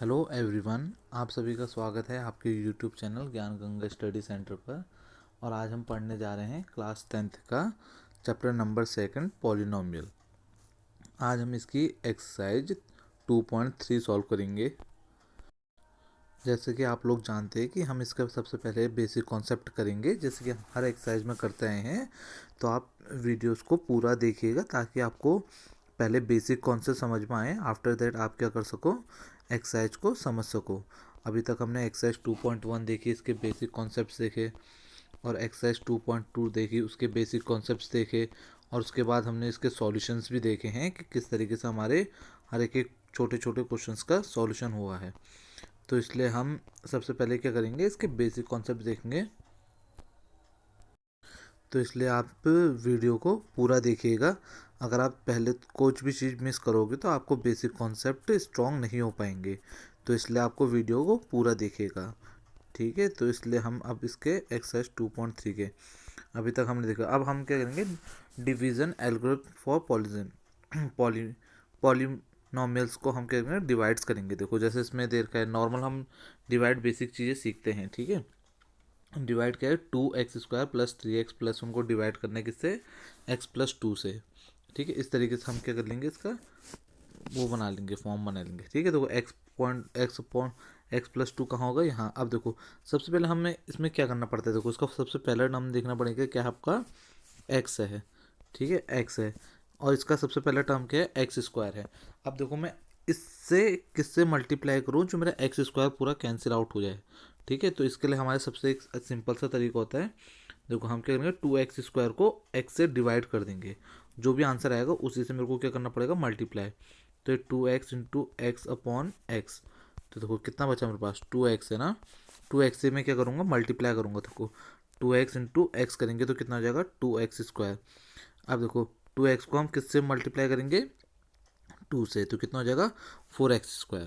Hello everyone, आप सभी का स्वागत है आपके यूट्यूब चैनल ज्ञान गंगा स्टडी सेंटर पर। और आज हम पढ़ने जा रहे हैं क्लास 10th का चैप्टर नंबर 2 पॉलिनोमियल। आज हम इसकी एक्सरसाइज 2.3 सॉल्व करेंगे। जैसे कि आप लोग जानते हैं कि हम इसका सबसे पहले बेसिक कॉन्सेप्ट करेंगे, जैसे कि हम हर एक्सरसाइज में करते आए हैं। तो आप वीडियोस को पूरा देखिएगा ताकि आपको पहले बेसिक कॉन्सेप्ट समझ में आए, आफ्टर दैट आप क्या कर सको, एक्सरसाइज को समझ सको। अभी तक हमने एक्सरसाइज 2.1 देखी, इसके बेसिक कॉन्सेप्ट्स देखे, और एक्सरसाइज 2.2 देखी, उसके बेसिक कॉन्सेप्ट्स देखे, और उसके बाद हमने इसके सॉल्यूशंस भी देखे हैं कि किस तरीके से हमारे हर एक एक छोटे छोटे क्वेश्चंस का सॉल्यूशन हुआ है। तो इसलिए हम सबसे पहले क्या करेंगे, इसके बेसिक कॉन्सेप्ट देखेंगे। तो इसलिए आप वीडियो को पूरा देखिएगा। अगर आप पहले कुछ भी चीज़ मिस करोगे तो आपको बेसिक कॉन्सेप्ट स्ट्रॉन्ग नहीं हो पाएंगे। तो इसलिए आपको वीडियो को पूरा देखिएगा, ठीक है। तो इसलिए हम अब इसके एक्सरसाइज 2.3 के अभी तक हमने देखा। अब हम क्या करेंगे, division algorithm for poly polynomials को हम क्या करेंगे, डिवाइड्स करेंगे। देखो जैसे इसमें देर का है नॉर्मल, हम डिवाइड बेसिक चीज़ें सीखते हैं, ठीक है। डिवाइड क्या है, 2x² प्लस 3x प्लस उनको डिवाइड करने किससे, x+2 से, ठीक है। इस तरीके से हम क्या कर लेंगे, इसका वो बना लेंगे, फॉर्म बना लेंगे, ठीक है। देखो x+2 कहाँ होगा, यहाँ। अब देखो सबसे पहले हमें इसमें क्या करना पड़ता है, देखो इसका सबसे पहला टर्म देखना पड़ेगा, क्या आपका x है, ठीक है, x है। और इसका सबसे पहला टर्म क्या है, x² है। अब देखो मैं इससे किससे मल्टीप्लाई करूँ जो मेरा x² पूरा कैंसिल आउट हो जाए, ठीक है। तो इसके लिए हमारे सबसे एक सिंपल सा तरीका होता है। देखो हम क्या करेंगे, 2x² को x से डिवाइड कर देंगे, जो भी आंसर आएगा उसी से मेरे को क्या करना पड़ेगा, मल्टीप्लाई। तो 2x into x upon x. तो देखो कितना बचा मेरे पास, 2x है ना। 2x से मैं क्या करूँगा, मल्टीप्लाई करूँगा। देखो 2x इंटू एक्स करेंगे तो कितना हो जाएगा, 2x²। अब देखो 2x को हम किससे मल्टीप्लाई करेंगे, 2 से, तो कितना हो जाएगा, 4x²।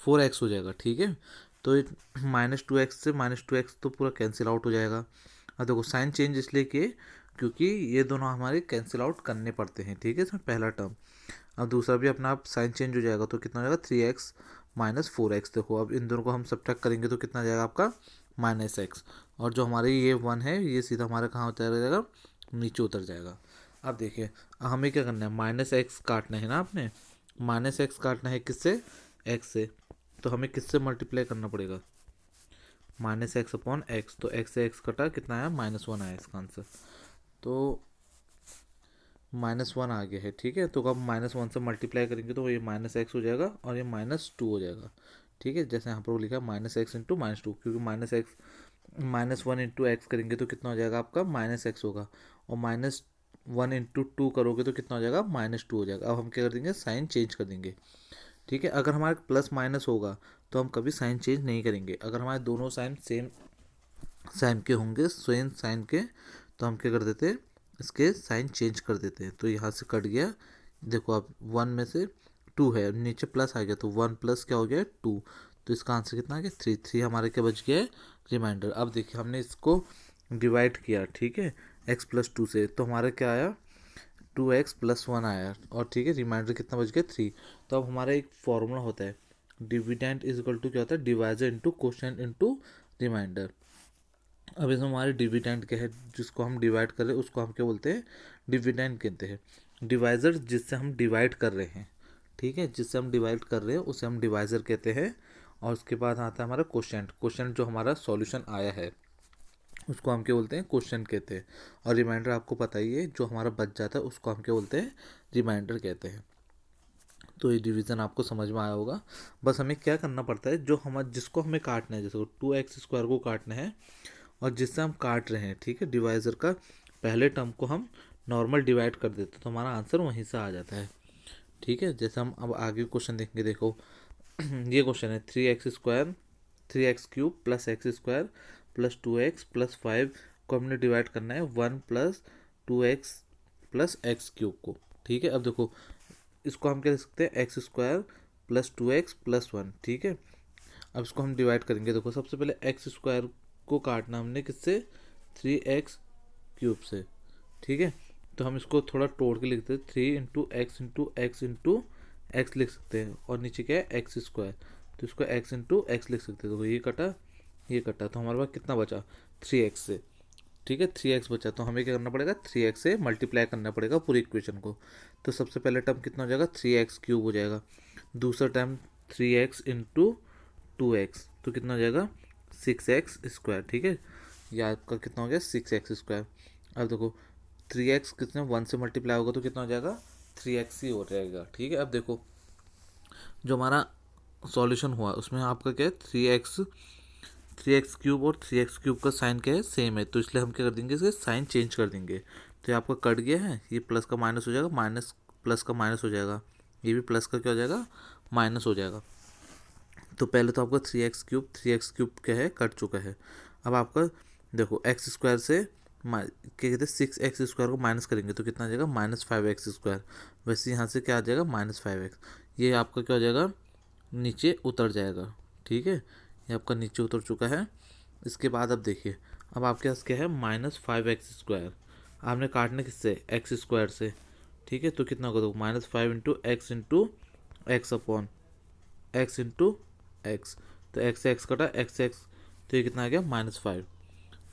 4x हो जाएगा, ठीक है। तो -2x से -2x तो पूरा कैंसिल आउट हो जाएगा। अब देखो साइन चेंज इसलिए किए क्योंकि ये दोनों हमारे कैंसिल आउट करने पड़ते हैं, ठीक है। इसमें पहला टर्म, अब दूसरा भी अपना आप साइन चेंज हो जाएगा, तो कितना हो जाएगा, 3x माइनस 4x। देखो अब इन दोनों को हम सब्ट्रैक्ट करेंगे तो कितना जाएगा आपका, -x। और जो हमारे ये 1 है ये सीधा हमारा कहाँ उतर जाएगा, नीचे उतर जाएगा। अब देखिए हमें क्या करना है, -x काटना है ना, आपने -x काटना है किससे, x से। तो हमें किससे मल्टीप्लाई करना पड़ेगा, -x अपॉन एक्स। तो x से x कटा, कितना आया, -1 आया इसका आंसर। तो -1 आ गया है, ठीक है। तो अब -1 से मल्टीप्लाई करेंगे तो ये -x हो जाएगा और ये -2 हो जाएगा, ठीक है। जैसे यहाँ पर वो लिखा है -x इंटू -2, क्योंकि -1 इंटू एक्स करेंगे तो कितना हो जाएगा आपका, -x होगा। और -1 इंटू 2 करोगे तो कितना हो जाएगा, -2 हो जाएगा। अब हम क्या कर देंगे, साइन चेंज कर देंगे, ठीक है। अगर हमारे प्लस माइनस होगा तो हम कभी साइन चेंज नहीं करेंगे। अगर हमारे दोनों साइन सेम साइन के होंगे, सेम साइन के, तो हम क्या कर देते हैं, इसके साइन चेंज कर देते हैं। तो यहाँ से कट गया, देखो अब 1 में से 2 है, नीचे प्लस आ गया, तो 1 प्लस क्या हो गया, 2। तो इसका आंसर कितना आ गया, 3 हमारे क्या बच गया है, रिमाइंडर। अब देखिए हमने इसको डिवाइड किया, ठीक है, x+2 से, तो हमारा क्या आया, 2x+1 आया, और ठीक है रिमाइंडर कितना बच गया, 3। तो अब हमारा एक फॉर्मूला होता है, डिविडेंड इज इक्वल टू क्या होता है, divisor into quotient into remainder. अब इसमें हमारे डिविडेंड क्या है, जिसको हम डिवाइड कर रहे हैं उसको हम क्या बोलते हैं, डिविडेंड कहते हैं। डिवाइजर जिससे हम डिवाइड कर रहे हैं, ठीक है, जिससे हम डिवाइड कर रहे हैं उसे हम डिवाइजर कहते हैं। और उसके बाद आता है हमारा क्वोशिएंट। क्वोशिएंट जो हमारा सॉल्यूशन आया है उसको हम क्या बोलते हैं, क्वोशिएंट कहते हैं। और रिमाइंडर आपको पता ही है, जो हमारा बच जाता है उसको हम क्या बोलते हैं, रिमाइंडर कहते हैं। तो ये डिवीज़न आपको समझ में आया होगा। बस हमें क्या करना पड़ता है, जो हम जिसको हमें काटना है, जैसे 2x² को काटना है और जिससे हम काट रहे हैं, ठीक है, डिवाइज़र का पहले टर्म को हम नॉर्मल डिवाइड कर देते हैं तो हमारा आंसर वहीं से आ जाता है, ठीक है। जैसे हम अब आगे क्वेश्चन देखेंगे, देखो ये क्वेश्चन है, 3x³ plus x² plus 2x+5 को हमने डिवाइड करना है 1 प्लस 2x प्लस x³ को, ठीक है। अब देखो इसको हम क्या लिख सकते हैं, x² प्लस 2x+1, ठीक है। अब इसको हम डिवाइड करेंगे, देखो सबसे पहले x² को काटना हमने किससे, 3x³ से, ठीक है। तो हम इसको थोड़ा तोड़ के लिखते हैं, 3 into x into x into x लिख सकते हैं, और नीचे क्या है, x²। तो इसको एक्स इंटू एक्स लिख सकते हैं। तो ये कटा, ये कटा, तो हमारे पास कितना बचा 3x से, ठीक है 3x बचा। तो हमें क्या करना पड़ेगा 3x से मल्टीप्लाई करना पड़ेगा पूरी इक्वेशन को। तो सबसे पहले टर्म कितना हो जाएगा 3x क्यूब हो जाएगा, दूसरा टर्म 3x इंटू 2x, तो कितना हो जाएगा 6x स्क्वायर, ठीक है। ये आपका कितना हो गया 6x स्क्वायर। अब देखो 3x कितने 1 से मल्टीप्लाई होगा तो कितना हो जाएगा 3x ही हो जाएगा, ठीक है। अब देखो जो हमारा सॉल्यूशन हुआ उसमें आपका क्या है 3x क्यूब और 3x क्यूब का साइन क्या है सेम है, तो इसलिए हम क्या कर देंगे इसके साइन चेंज कर देंगे। तो ये आपका कट गया है, ये प्लस का माइनस हो जाएगा, माइनस प्लस का माइनस हो जाएगा, ये भी प्लस का क्या हो जाएगा माइनस हो जाएगा। तो पहले तो आपका 3x क्यूब क्या है कट चुका है। अब आपका देखो एक्स स्क्वायर से क्या कहते हैं 6x स्क्वायर को माइनस करेंगे तो कितना आ जाएगा -5x स्क्वायर। वैसे यहाँ से क्या आ जाएगा -5x, ये आपका क्या हो जाएगा नीचे उतर जाएगा, ठीक है। ये आपका नीचे उतर चुका है। इसके बाद अब देखिए, अब आपके पास क्या है -5x स्क्वायर, आपने काटने किससे एक्स स्क्वायर से, ठीक है। तो कितना होगा तो -5 into x upon x into x, तो एक्स से एक्स कटा एक्स से एक्स, तो ये कितना आ गया -5,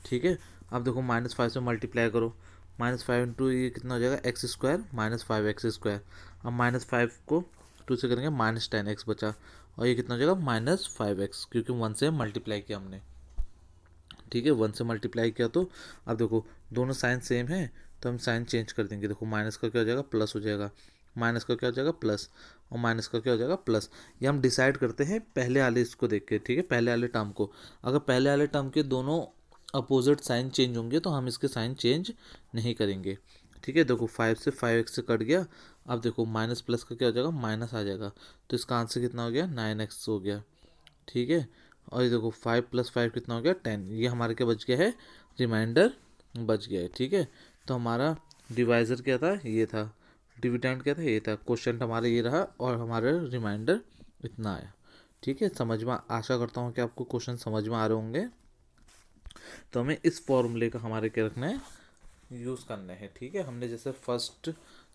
ठीक है। अब देखो -5 से मल्टीप्लाई करो, -5 इंटू ये कितना हो जाएगा एक्स स्क्वायर -5x स्क्वायर। अब -5 को 2 से करेंगे -10x बचा, और ये कितना हो जाएगा -5x, क्योंकि 1 से मल्टीप्लाई किया हमने, ठीक है 1 से मल्टीप्लाई किया। तो अब देखो दोनों साइन सेम है तो हम साइन चेंज कर देंगे। देखो माइनस का क्या हो जाएगा प्लस हो जाएगा, माइनस का क्या हो जाएगा प्लस, और माइनस का क्या हो जाएगा प्लस। ये हम डिसाइड करते हैं पहले वाले इसको देख के, ठीक है पहले वाले टर्म को। अगर पहले वाले टर्म के दोनों अपोजिट साइन चेंज होंगे तो हम इसके साइन चेंज नहीं करेंगे, ठीक है। देखो 5 से 5x से कट गया। अब देखो माइनस प्लस का क्या हो जाएगा माइनस आ जाएगा, तो इसका आंसर कितना हो गया 9x हो गया, ठीक है। और ये देखो 5 + 5 कितना हो गया 10, ये हमारे क्या बच गया है रिमाइंडर बच गया है, ठीक है। तो हमारा डिवाइज़र क्या था ये था, डिविडेंड क्या था ये था, क्वेश्चन हमारा ये रहा और हमारा रिमाइंडर इतना आया, ठीक है। समझ में आशा करता हूँ कि आपको क्वेश्चन समझ में आ रहे होंगे। तो हमें इस फॉर्मूले का हमारे क्या रखना है यूज़ करना है, ठीक है। हमने जैसे फर्स्ट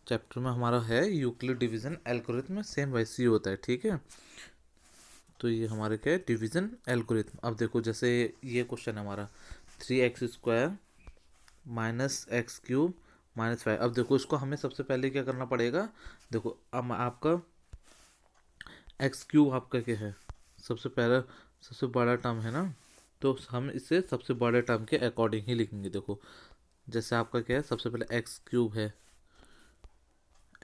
चैप्टर में हमारा है यूक्लिड डिवीजन एल्गोरिथम में, सेम वैसे ही होता है, ठीक है। तो ये हमारे क्या है डिवीजन एल्गोरिथम। अब देखो जैसे ये क्वेश्चन है हमारा 3x स्क्वायर -x³ -5। अब देखो इसको हमें सबसे पहले क्या करना पड़ेगा, देखो अब आपका x³ आपका क्या है सबसे पहला सबसे बड़ा टर्म है ना, तो हम इसे सबसे बड़े टर्म के अकॉर्डिंग ही लिखेंगे। देखो जैसे आपका क्या है सबसे पहले x³ है,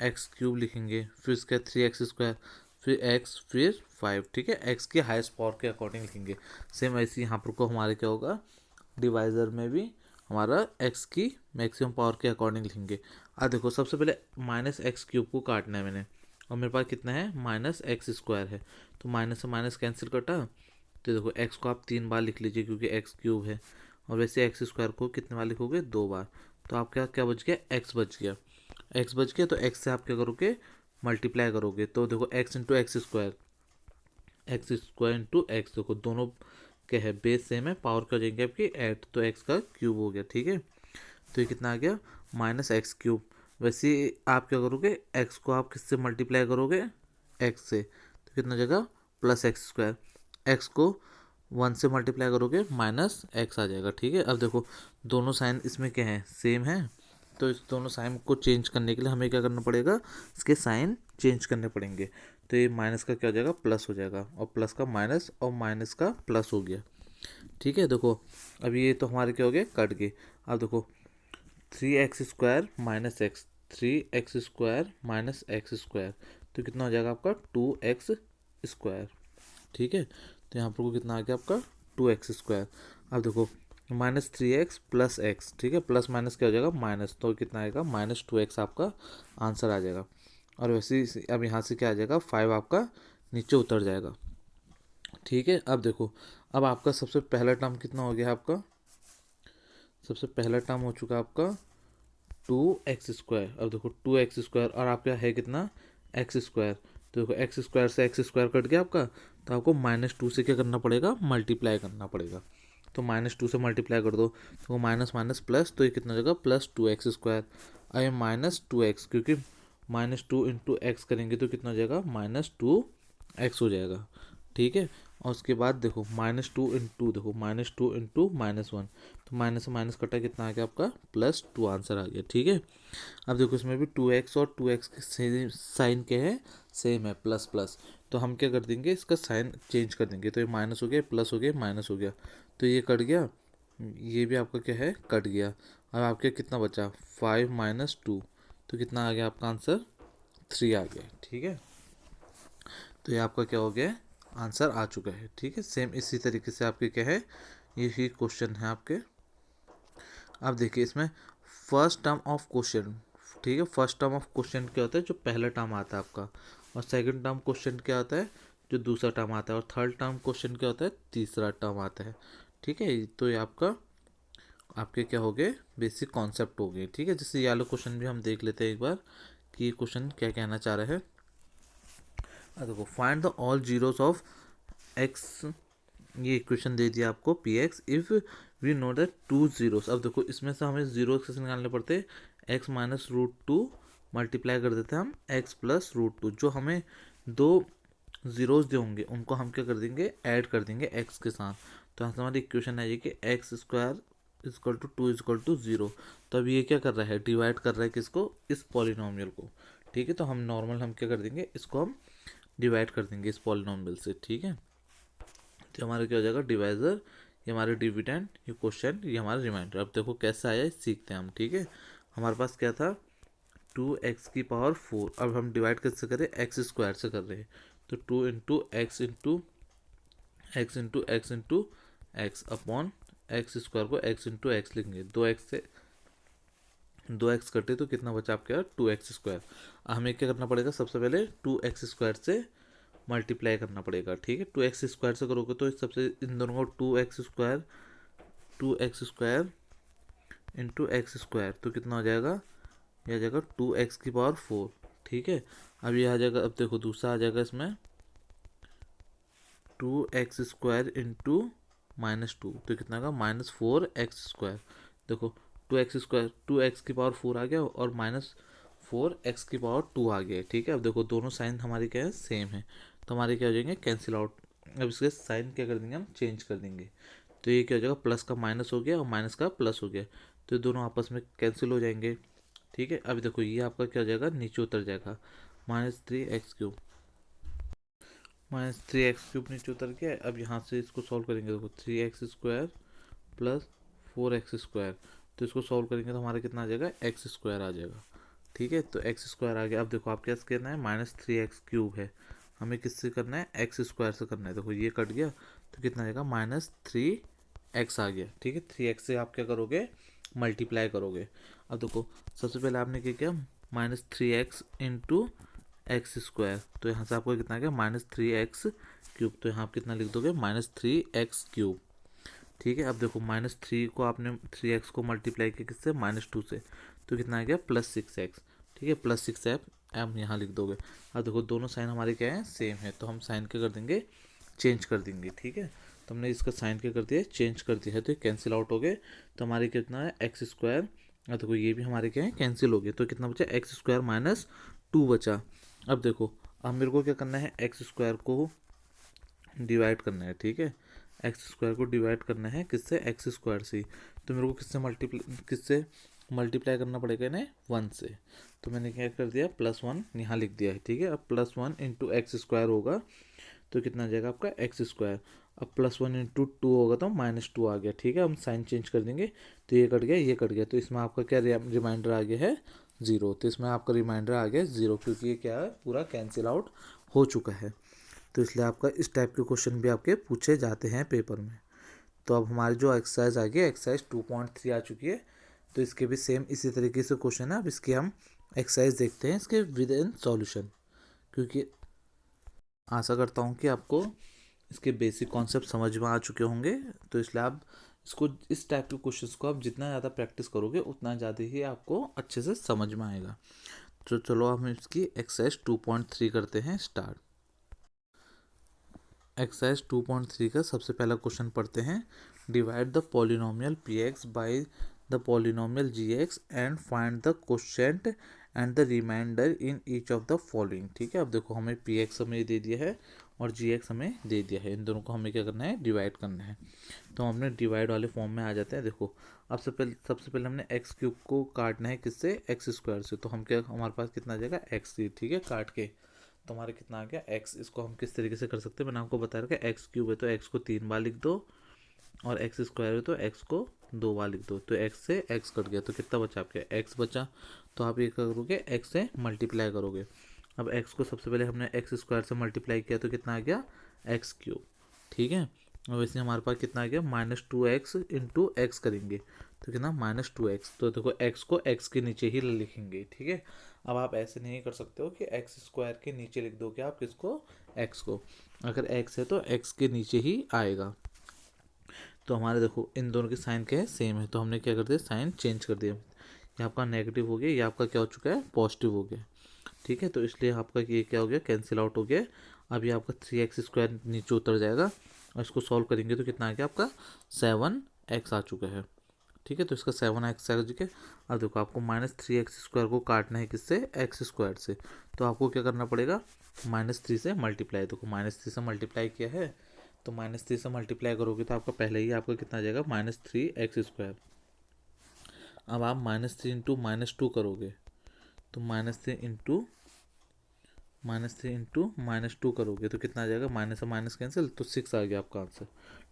x³ लिखेंगे, फिर इसका 3x स्क्वायर, फिर x, फिर 5, ठीक है। x के हाईएस्ट पावर के अकॉर्डिंग लिखेंगे। सेम ऐसे यहाँ पर को हमारे क्या होगा डिवाइज़र में भी हमारा x की मैक्सिमम पावर के अकॉर्डिंग लिखेंगे। अब देखो सबसे पहले -x³ को काटना है मैंने, और मेरे पास कितना है -x² है, तो माइनस से माइनस कैंसिल कटा। तो देखो x को आप 3 बार लिख लीजिए क्योंकि x³ है, और वैसे x² को कितने बार लिखोगे 2 बार। तो आपका क्या बच गया x बच गया, x बच गया। तो x से आप क्या करोगे मल्टीप्लाई करोगे, तो देखो x into x square into x, देखो दोनों क्या है बेस सेम है, पावर क्या हो जाएंगे आपकी 8, तो x का क्यूब हो गया, ठीक है। तो ये कितना आ गया -x³। वैसे आप क्या करोगे x को आप किससे मल्टीप्लाई करोगे x से, तो कितना हो जाएगा +x²। x को 1 से मल्टीप्लाई करोगे -x आ जाएगा, ठीक है। अब देखो दोनों साइन इसमें क्या है सेम है, तो इस दोनों साइन को चेंज करने के लिए हमें क्या करना पड़ेगा इसके साइन चेंज करने पड़ेंगे। तो ये माइनस का क्या हो जाएगा प्लस हो जाएगा, और प्लस का माइनस और माइनस का प्लस हो गया, ठीक है। देखो अब ये तो हमारे क्या हो गए कट गए। अब देखो 3x² -x, 3x² -x², तो कितना हो जाएगा आपका 2x², ठीक है। तो यहाँ पर को कितना आ गया आपका 2x²। अब देखो -3x + x, ठीक है, प्लस माइनस क्या हो जाएगा माइनस, तो कितना आएगा -2x आपका आंसर आ जाएगा। और वैसे ही अब यहाँ से क्या आ जाएगा 5 आपका नीचे उतर जाएगा, ठीक है। अब देखो अब आपका सबसे पहला टर्म कितना हो गया आपका, सबसे पहला टर्म हो चुका आपका 2x²। अब देखो 2x² और आपका है कितना x², तो देखो x² से x² कट गया आपका, तो आपको -2 से क्या करना पड़ेगा मल्टीप्लाई करना पड़ेगा। तो -2 से मल्टीप्लाई कर दो तो माइनस माइनस प्लस, तो ये कितना हो जाएगा +2x²। अब ये -2x, क्योंकि -2 इंटू एक्स करेंगे तो कितना हो जाएगा -2x हो जाएगा, ठीक है। और उसके बाद देखो -2 इंटू, देखो -2 इंटू -1, तो माइनस से माइनस कटा, कितना आ गया आपका +2 आंसर आ गया। ठीक है। अब देखो इसमें भी 2x और 2x के सेम साइन के हैं, सेम है, प्लस प्लस, तो हम क्या कर देंगे, इसका साइन चेंज कर देंगे, तो ये माइनस हो गया, प्लस हो गया, माइनस हो गया, तो ये कट गया, ये भी आपका क्या है, कट गया। अब आपके कितना बचा, 5 - 2, तो कितना आ गया आपका आंसर, 3 आ गया। ठीक है। तो ये आपका क्या हो गया, आंसर आ चुका है। ठीक है। सेम इसी तरीके से आपके क्या है, यही क्वेश्चन है आपके। अब देखिए इसमें फर्स्ट टर्म ऑफ क्वेश्चन, ठीक है, फर्स्ट टर्म ऑफ क्वेश्चन क्या होता है, जो पहला टर्म आता है आपका, और सेकंड टर्म क्वेश्चन क्या होता है, जो दूसरा टर्म आता है, और थर्ड टर्म क्वेश्चन क्या होता है, तीसरा टर्म आता है। ठीक है। तो ये आपका, आपके क्या हो गए, बेसिक कॉन्सेप्ट हो गए। ठीक है। जैसे ये वाला क्वेश्चन भी हम देख लेते हैं एक बार, कि ये क्वेश्चन क्या कहना चाह रहा है। देखो, find the all zeros of x, ये इक्वेशन दे दिया आपको, p x if we know that 2 zeros. अब देखो इसमें से हमें जीरो कैसे निकालने पड़ते हैं, एक्स -√2 मल्टीप्लाई कर देते हैं हम एक्स प्लस √2, जो हमें दो जीरोस दे होंगे उनको हम क्या कर देंगे, ऐड कर देंगे एक्स के साथ, तो यहाँ से हमारी इक्वेशन है ये कि x² equal to 2 equal to 0। तो अब ये क्या कर रहा है, डिवाइड कर रहा है किसको, इस पॉलिनोमियल को। ठीक है। तो हम नॉर्मल हम क्या कर देंगे, इसको हम डिवाइड कर देंगे इस पॉलिनोमियल से। ठीक है। तो हमारा क्या हो जाएगा, डिवाइजर, ये हमारे डिविडेंड, ये क्वेश्चन, ये हमारा रिमाइंडर। अब देखो कैसे आया, सीखते हैं हम। ठीक है। हमारे पास क्या था, 2x⁴। अब हम डिवाइड कैसे करें, x² से कर रहे हैं, तो 2 into x into x into x into x upon x² को x इंटू एक्स लिखेंगे, 2x से 2x कटे तो कितना बचा आपके, 2x²। हमें क्या करना पड़ेगा, सबसे पहले 2x² से मल्टीप्लाई करना पड़ेगा। ठीक है। 2x² से करोगे तो सबसे इन दोनों को 2x² इंटू x², तो कितना हो जाएगा, यह आ जाएगा 2x⁴। ठीक है। अब ये आ जाएगा, अब देखो दूसरा आ जाएगा इसमें 2x² इंटू -2, तो कितना का, -4x²। देखो 2x² आ गया और -4x⁴ आ गया। ठीक है। अब देखो दोनों साइन हमारे क्या है, सेम है, तो हमारे क्या हो जाएंगे, कैंसिल आउट। अब इसके साइन क्या कर देंगे, हम चेंज कर देंगे, तो ये क्या हो जाएगा, प्लस का माइनस हो गया और माइनस का प्लस हो गया, तो दोनों आपस में कैंसिल हो जाएंगे। ठीक है। अब देखो ये आपका क्या हो जाएगा, नीचे उतर जाएगा, -3x³ -3x³ नीचे उतर गया। अब यहाँ से इसको सॉल्व करेंगे, देखो 3x² प्लस 4x², तो इसको सॉल्व करेंगे तो हमारा कितना आ जाएगा, x² आ जाएगा। ठीक है। तो x² आ गया। अब देखो आप क्या करना है, -3x³ है, हमें किससे करना है, x² से करना है। देखो ये कट गया, तो कितना आ जाएगा, -3x आ गया। ठीक है। 3x से आप क्या करोगे, मल्टीप्लाई करोगे। अब देखो सबसे पहले आपने क्या किया, -3x इंटू x², तो यहाँ से आपको कितना आ गया, -3x³, तो यहाँ आप कितना लिख दोगे, -3x³। ठीक है। अब देखो -3 को आपने 3x को मल्टीप्लाई किया किससे, -2 से, तो कितना आ गया, +6x। ठीक है। +6 आप यहाँ लिख दोगे। अब देखो दोनों साइन हमारे क्या है, सेम है, तो हम साइन क्या कर देंगे, चेंज कर देंगे। ठीक है। तो हमने इसका साइन क्या कर दिया, चेंज कर दिया है, तो ये कैंसिल आउट हो गए, तो हमारे कितना है, x²। अब देखो ये भी हमारे क्या है, कैंसिल हो गए, तो कितना बचा, x² - 2 बचा। अब देखो, अब मेरे को क्या करना है, x² को डिवाइड करना है। ठीक है। x² को डिवाइड करना है किससे, x² से, तो मेरे को किससे मल्टीप्लाई करना पड़ेगा ना, 1 से, तो मैंने क्या कर दिया, +1 यहाँ लिख दिया है। ठीक है। अब +1 इंटू x² होगा, तो कितना आ जाएगा आपका, x²। अब +1 इंटू 2 होगा तो -2 आ गया। ठीक है। हम साइन चेंज कर देंगे, तो ये कट गया, ये कट गया, तो इसमें आपका क्या रिमाइंडर आ गया है, 0, तो इसमें आपका रिमाइंडर आ गया 0, क्योंकि ये क्या है, पूरा कैंसिल आउट हो चुका है। तो इसलिए आपका इस टाइप के क्वेश्चन भी आपके पूछे जाते हैं पेपर में। तो अब हमारी जो एक्सरसाइज आ गई, एक्सरसाइज 2.3 आ चुकी है, तो इसके भी सेम इसी तरीके से क्वेश्चन है। अब इसके हम एक्सरसाइज देखते हैं, इसके विद इन सॉल्यूशन, क्योंकि आशा करता हूँ कि आपको इसके बेसिक कॉन्सेप्ट समझ में आ चुके होंगे। तो इसलिए आप इसको, इस टाइप के क्वेश्चंस को आप जितना ज़्यादा प्रैक्टिस करोगे उतना ज़्यादा ही आपको अच्छे से समझ में आएगा। तो चलो हम इसकी एक्सरसाइज 2.3 करते हैं स्टार्ट। एक्सरसाइज 2.3 का सबसे पहला क्वेश्चन पढ़ते हैं, divide the polynomial px by the polynomial gx and find the quotient and the remainder in each of the following. ठीक है, अब देखो हमें पी एक्स हमें दे दिया है और जी एक्स हमें दे दिया है, इन दोनों को हमें क्या करना है, डिवाइड करना है। तो हम अपने डिवाइड वाले फॉर्म में आ जाते हैं। देखो अब सबसे पहले हमने एक्स क्यूब को काटना है किससे, एक्स स्क्वायर से। तो हम क्या, हमारे पास कितना आ जाएगा, एक्स, ठीक है, काट के तो हमारे कितना आ गया एक्स। इसको हम किस तरीके से कर सकते हैं, मैंने आपको बताया कि एक्स क्यूब है तो एक्स को 3 बार लिख दो, और एक्स स्क्वायर है तो एक्स को 2 बार लिख दो। तो एक्स से एक्स कट गया तो कितना बचा आपके, एक्स बचा। तो आप ये करोगे, एक्स से मल्टीप्लाई करोगे। अब एक्स को सबसे पहले हमने एक्स स्क्वायर से मल्टीप्लाई किया तो कितना आ गया, एक्स क्यूब। ठीक है, और वैसे हमारे पास कितना आ गया, -2x इंटू एक्स करेंगे तो कितना, -2x। तो देखो एक्स को एक्स के नीचे ही लिखेंगे। ठीक है, अब आप ऐसे नहीं कर सकते हो कि एक्स स्क्वायर के नीचे लिख दो, क्या आप किसको, एक्स को। अगर एक्स है तो एक्स के नीचे ही आएगा। तो हमारे देखो इन दोनों की साइन क्या है, सेम है। तो हमने क्या कर दिया, साइन चेंज कर दिया। ये आपका नेगेटिव हो गया, ये आपका क्या हो चुका है, पॉजिटिव हो गया। ठीक है, तो इसलिए आपका ये क्या हो गया, कैंसिल आउट हो गया। अब ये आपका 3x² नीचे उतर जाएगा और इसको सॉल्व करेंगे तो कितना आ गया आपका, 7x आ चुका है। ठीक है, तो इसका 7x आ चुका है। अब देखो आपको -3x² को काटना है किससे, x² से। तो आपको क्या करना पड़ेगा, -3 से मल्टीप्लाई। देखो -3 से मल्टीप्लाई किया है तो -3 से मल्टीप्लाई करोगे तो आपका पहले ही आपका कितना आ जाएगा, -3x²। अब आप -3 इंटू -2 करोगे तो -3 इंटू -2 करोगे तो कितना आ जाएगा, माइनस से माइनस कैंसिल तो 6 आ गया आपका आंसर।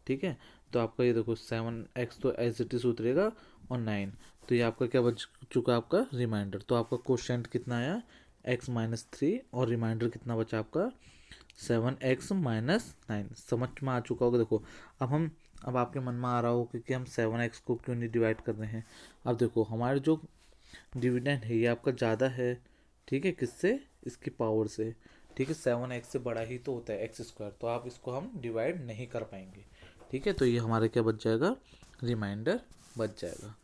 ठीक है, तो आपका ये देखो 7x तो एज इट इज उतरेगा और 9, तो ये आपका क्या बच चुका, आपका रिमाइंडर। तो आपका क्वेश्चन कितना आया, x-3, और रिमाइंडर कितना बचा आपका, 7x-9। समझ में आ चुका होगा। देखो अब आपके मन में आ रहा हो कि हम 7x को क्यों नहीं डिवाइड कर रहे हैं। अब देखो हमारे जो डिविडेंड है ये आपका ज़्यादा है। ठीक है, किससे, इसकी पावर से। ठीक है, 7x से बड़ा ही तो होता है x², तो आप इसको हम डिवाइड नहीं कर पाएंगे। ठीक है, तो ये हमारे क्या बच जाएगा, रिमाइंडर बच जाएगा।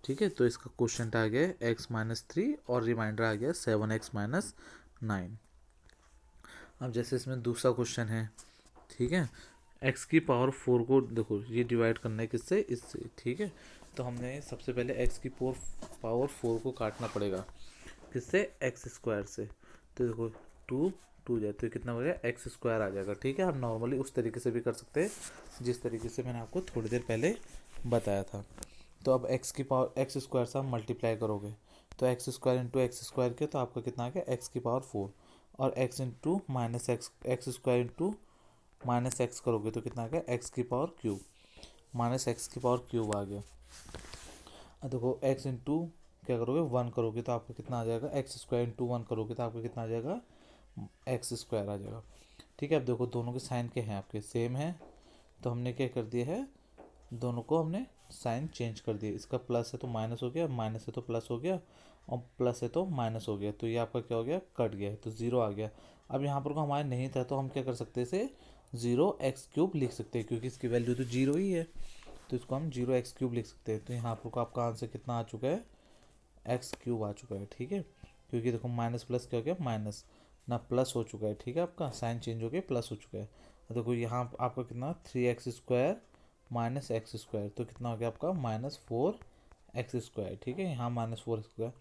ठीक है, तो इसका क्वेश्चन आ गया x-3 और रिमाइंडर आ गया 7x-9। अब जैसे इसमें दूसरा क्वेश्चन है, ठीक है, x की पावर 4 को देखो ये डिवाइड करना है किससे, इससे। ठीक है, तो हमने सबसे पहले x की पावर 4 को काटना पड़ेगा किससे, x² से। तो देखो 2 जाए तो कितना हो गया, x² आ जाएगा। ठीक है, आप नॉर्मली उस तरीके से भी कर सकते हैं जिस तरीके से मैंने आपको थोड़ी देर पहले बताया था। तो अब x की पावर x² से आप मल्टीप्लाई करोगे तो x² इंटू x² के तो आपका कितना आ गया, x की पावर 4, और x into -x² into -x करोगे तो कितना आ गया, x की पावर क्यूब, -x की पावर क्यूब आ गया। अब देखो x इंटू क्या करोगे, 1 करोगे तो आपका कितना आ जाएगा, x² इंटू 1 करोगे तो आपका कितना आ जाएगा, x² आ जाएगा। ठीक है, अब देखो दोनों के साइन के हैं आपके सेम है, तो हमने क्या कर दिया है, दोनों को हमने साइन चेंज कर दिया। इसका प्लस है तो माइनस हो गया, माइनस है तो प्लस हो गया, और प्लस है तो माइनस हो गया। तो ये आपका क्या हो गया, कट गया है तो 0 आ गया। अब यहाँ पर को हमारे नहीं था तो हम क्या कर सकते हैं, इसे 0x³ लिख सकते हैं क्योंकि इसकी वैल्यू तो 0 ही है। तो इसको हम 0x³ लिख सकते हैं। तो यहाँ पर को आपका आंसर कितना आ चुका है, x³ आ चुका है। ठीक है, क्योंकि देखो माइनस प्लस क्या हो गया, माइनस ना प्लस हो चुका है। ठीक है, आपका साइन चेंज हो गया, प्लस हो चुका है। देखो यहाँ आपका कितना, 3x² -x², तो कितना हो गया आपका, -4x²। ठीक है, यहाँ -4x²,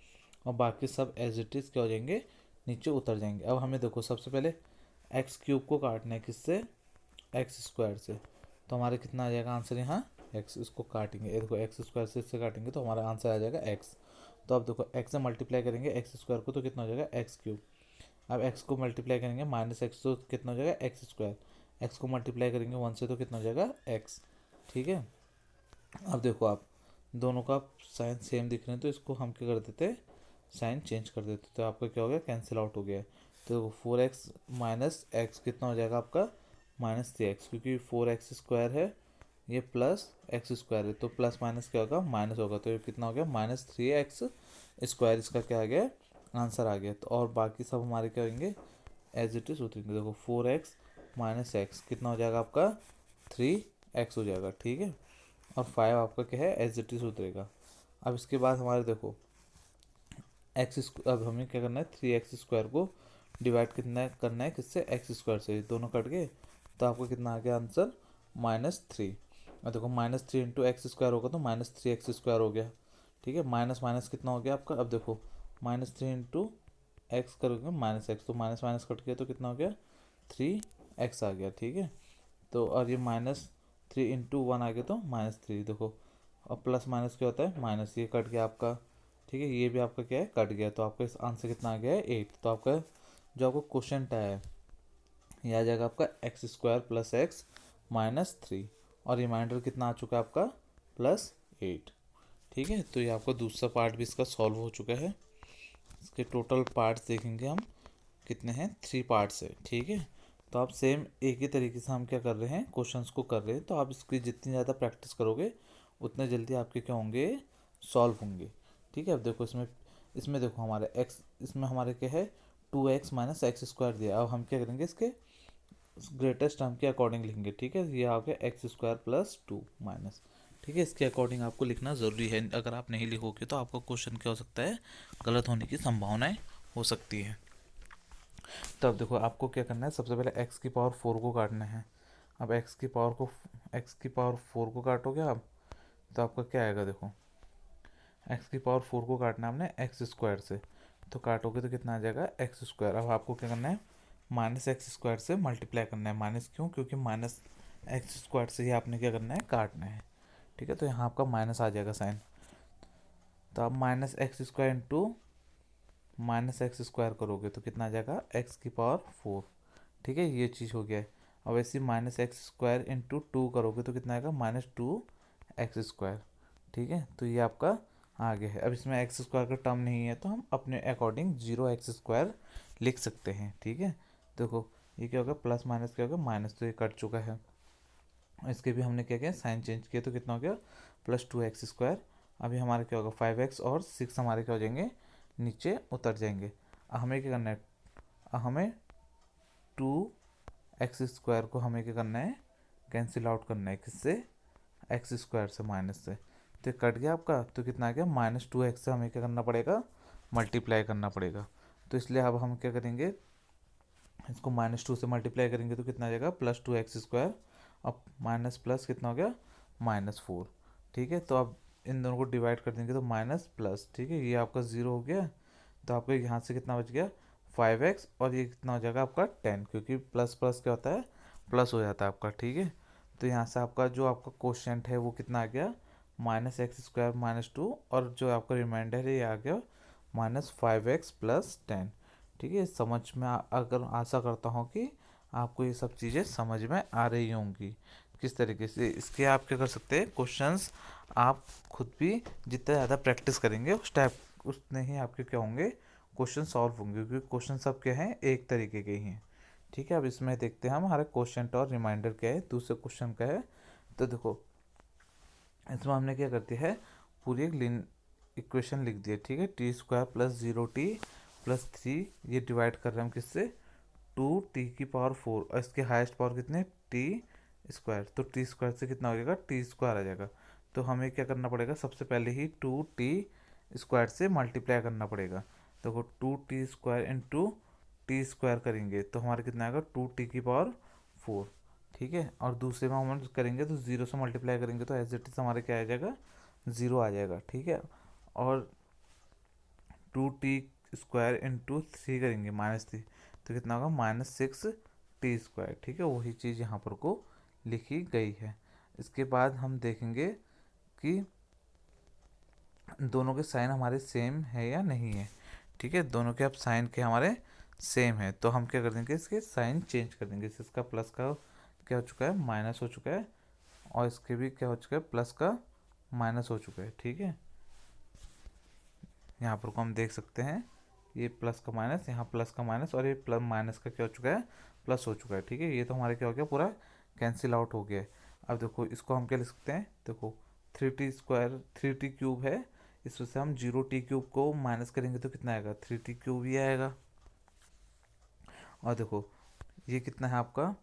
और बाकी सब एज इट इज क्या हो जाएंगे, नीचे उतर जाएंगे। अब हमें देखो सबसे पहले x³ को काटना है किससे, x² से। तो हमारे कितना आ जाएगा आंसर, यहाँ x, इसको काटेंगे, ये देखो x² से इससे काटेंगे तो हमारा आंसर आ जाएगा x। तो अब देखो x से मल्टीप्लाई करेंगे x² को तो कितना हो जाएगा, x³। अब x को मल्टीप्लाई करेंगे -x तो कितना हो जाएगा, x²। x को मल्टीप्लाई करेंगे 1 से तो कितना हो जाएगा, x। ठीक है, अब देखो आप दोनों का साइन सेम दिख रहे हैं तो इसको हम क्या कर देते, साइन चेंज कर देते, तो आपका क्या हो गया, कैंसिल आउट हो गया। तो 4x माइनस एक्स कितना हो जाएगा आपका, -3x, क्योंकि 4x² है, ये +x² है, तो प्लस माइनस क्या होगा, माइनस होगा। तो ये कितना हो गया, -3x², इसका क्या आ गया, आंसर आ गया। तो और बाकी सब हमारे क्या होंगे, एज इट इज उतरेंगे। देखो 4x - x कितना हो जाएगा आपका, 3x हो जाएगा। ठीक है, और 5 आपका क्या है, एज इट इज उतरेगा। अब इसके बाद हमारे देखो अब हमें क्या करना है, 3x² को डिवाइड कितना करना है किससे, x² से। दोनों कट गए तो आपको कितना आ गया आंसर, -3। और देखो -3 इंटू x² होगा तो -3x² हो गया। ठीक है, माइनस माइनस कितना हो गया आपका, अब देखो -3 इंटू एक्स करोगे -x, तो माइनस माइनस कट गया तो कितना हो गया 3x आ गया, ठीक है। तो और ये -3 इंटू 1 आ गया तो -3, देखो और प्लस माइनस क्या होता है माइनस, ये कट गया आपका, ठीक है, ये भी आपका क्या है कट गया, तो आपका इस आंसर कितना आ गया है 8। तो आपका जो आपको क्वेश्चन आया है ये आ जाएगा आपका x² + x -3, और रिमाइंडर कितना आ चुका है आपका +8, ठीक है। तो ये आपका दूसरा पार्ट भी इसका सॉल्व हो चुका है। इसके टोटल पार्ट्स देखेंगे हम कितने हैं, 3 पार्ट्स है, ठीक है। तो आप सेम एक ही तरीके से हम क्या कर रहे हैं क्वेश्चंस को कर रहे हैं, तो आप इसकी जितनी ज़्यादा प्रैक्टिस करोगे उतने जल्दी आपके क्या होंगे सॉल्व होंगे, ठीक है। अब देखो इसमें इसमें देखो हमारे x, इसमें हमारे क्या है 2x - x² दिया। अब हम क्या करेंगे इसके ग्रेटेस्ट टर्म के अकॉर्डिंग लिखेंगे, ठीक है। ये आ गया x² + 2 माइनस, ठीक है, इसके अकॉर्डिंग आपको लिखना ज़रूरी है। अगर आप नहीं लिखोगे तो आपका क्वेश्चन क्या हो सकता है गलत होने की संभावनाएं हो सकती है। तब देखो आपको क्या करना है, सबसे पहले x⁴ को काटना है। अब x⁴ को काटोगे आप तो आपका क्या आएगा, देखो x⁴ को काटना है हमने x² से, तो काटोगे तो कितना आ जाएगा x²। अब आपको क्या करना है -x² से मल्टीप्लाई करना है। माइनस क्यों, क्योंकि -x² से ही आपने क्या करना है काटना है, ठीक है। तो यहाँ आपका माइनस आ जाएगा साइन, तो आप -x² इंटू -x² करोगे तो कितना आ जाएगा x⁴, ठीक है, ये चीज़ हो गया है। अब ऐसे -x² इंटू 2 करोगे तो कितना आएगा -2x², ठीक है। तो ये आपका आ गया है। अब इसमें x² का टर्म नहीं है तो हम अपने अकॉर्डिंग 0x² लिख सकते हैं, ठीक है। देखो ये क्या होगा प्लस माइनस क्या होगा माइनस, तो ये कट चुका है। इसके भी हमने क्या किया साइन चेंज किया तो कितना हो गया +2x²। अभी हमारा क्या होगा 5x और 6 हमारे क्या हो जाएंगे नीचे उतर जाएंगे। अब हमें क्या करना है, हमें 2x² को हमें क्या करना है कैंसिल आउट करना है, किससे x² से माइनस से, तो ये कट गया आपका, तो कितना आ गया -2x से हमें क्या करना पड़ेगा मल्टीप्लाई करना पड़ेगा। तो इसलिए अब हम क्या करेंगे इसको -2 से मल्टीप्लाई करेंगे तो कितना आ जाएगा +2x²। अब माइनस प्लस कितना हो गया -4, ठीक है। तो अब इन दोनों को डिवाइड कर देंगे तो माइनस प्लस, ठीक है, ये आपका 0 हो गया। तो आपका यहाँ से कितना बच गया 5x, और ये कितना हो जाएगा आपका 10, क्योंकि प्लस प्लस क्या होता है प्लस हो जाता है आपका, ठीक है। तो यहाँ से आपका जो आपका क्वोशिएंट है वो कितना आ गया -x² -2, और जो आपका रिमाइंडर है ये आ गया -5x + 10, ठीक है। समझ में अगर आशा करता हूँ कि आपको ये सब चीज़ें समझ में आ रही होंगी किस तरीके से। इसके आप क्या कर सकते हैं क्वेश्चंस आप खुद भी जितना ज़्यादा प्रैक्टिस करेंगे उस टाइप उतने ही आपके क्या होंगे क्वेश्चन सॉल्व होंगे, क्योंकि क्वेश्चन सब क्या हैं एक तरीके के ही हैं, ठीक है। अब इसमें देखते हैं हम हमारे क्वेश्चन और रिमाइंडर क्या है दूसरे क्वेश्चन का है। तो देखो इसमें हमने क्या करते हैं पूरी एक इक्वेशन लिख दी है, ठीक है। t² + 0t + 3, ये डिवाइड कर रहे हैं हम किससे 2t⁴, और इसके हाईएस्ट पावर कितने t², तो t² से कितना हो जाएगा t² आ जाएगा। तो हमें क्या करना पड़ेगा सबसे पहले ही 2t² से मल्टीप्लाई करना पड़ेगा। देखो 2t² इंटू t² करेंगे तो हमारा कितना आएगा 2t⁴, ठीक है। और दूसरे में हम करेंगे तो 0 से मल्टीप्लाई करेंगे तो एज इट इज हमारे क्या आ जाएगा 0 आ जाएगा, ठीक है। और 2t² इंटू 3 करेंगे -3, तो कितना होगा -6t², ठीक है। वही चीज़ यहाँ पर को लिखी गई है। इसके बाद हम देखेंगे कि दोनों के साइन हमारे सेम है या नहीं है, ठीक है। दोनों के अब साइन के हमारे सेम है तो हम क्या कर देंगे इसके साइन चेंज कर देंगे। इसका प्लस का क्या हो चुका है माइनस हो चुका है, और इसके भी क्या हो चुका है प्लस का माइनस हो चुका है, ठीक है। यहाँ पर को हम देख सकते हैं ये प्लस का माइनस, यहाँ प्लस का माइनस, और ये प्लस माइनस का क्या हो चुका है प्लस हो चुका है, ठीक है। ये तो हमारे क्या हो गया पूरा कैंसिल आउट हो गया है। अब देखो इसको हम क्या लिख सकते हैं, देखो 3t² 3t³ है, इसमें से हम 0t³ को माइनस करेंगे तो कितना आएगा 3t³ ही आएगा। और देखो ये कितना है आपका